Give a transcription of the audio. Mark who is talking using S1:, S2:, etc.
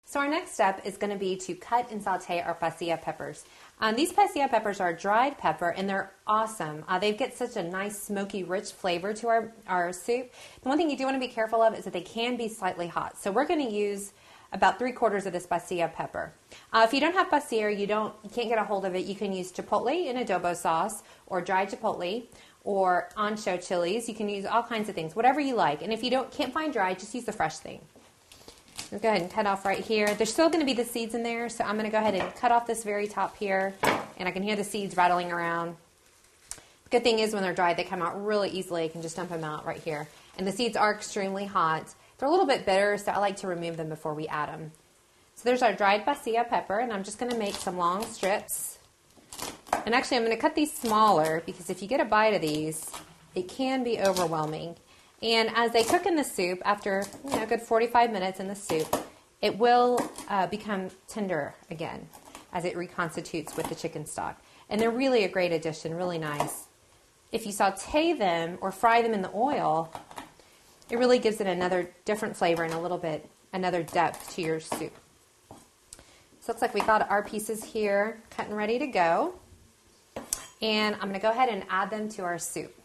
S1: So our next step is going to be to cut and saute our pasilla peppers. These pasilla peppers are dried pepper and they're awesome. They get such a nice smoky rich flavor to our soup. The one thing you do want to be careful of is that they can be slightly hot. So we're going to use about 3/4 of this pasilla pepper. If you don't have pasilla, you can't get a hold of it, you can use chipotle in adobo sauce or dried chipotle or ancho chilies. You can use all kinds of things, whatever you like. And if you can't find dried, just use the fresh thing. Let's go ahead and cut off right here. There's still going to be the seeds in there, so I'm going to go ahead and cut off this very top here, and I can hear the seeds rattling around. The good thing is when they're dried, they come out really easily. I can just dump them out right here. And the seeds are extremely hot. They're a little bit bitter, so I like to remove them before we add them. So there's our dried pasilla pepper, and I'm just going to make some long strips. And actually, I'm going to cut these smaller because if you get a bite of these, it can be overwhelming. And as they cook in the soup, after a good 45 minutes in the soup, it will become tender again as it reconstitutes with the chicken stock. And they're really a great addition, really nice. If you saute them or fry them in the oil, it really gives it another different flavor and a little bit another depth to your soup. So it looks like we got our pieces here cut and ready to go. And I'm going to go ahead and add them to our soup.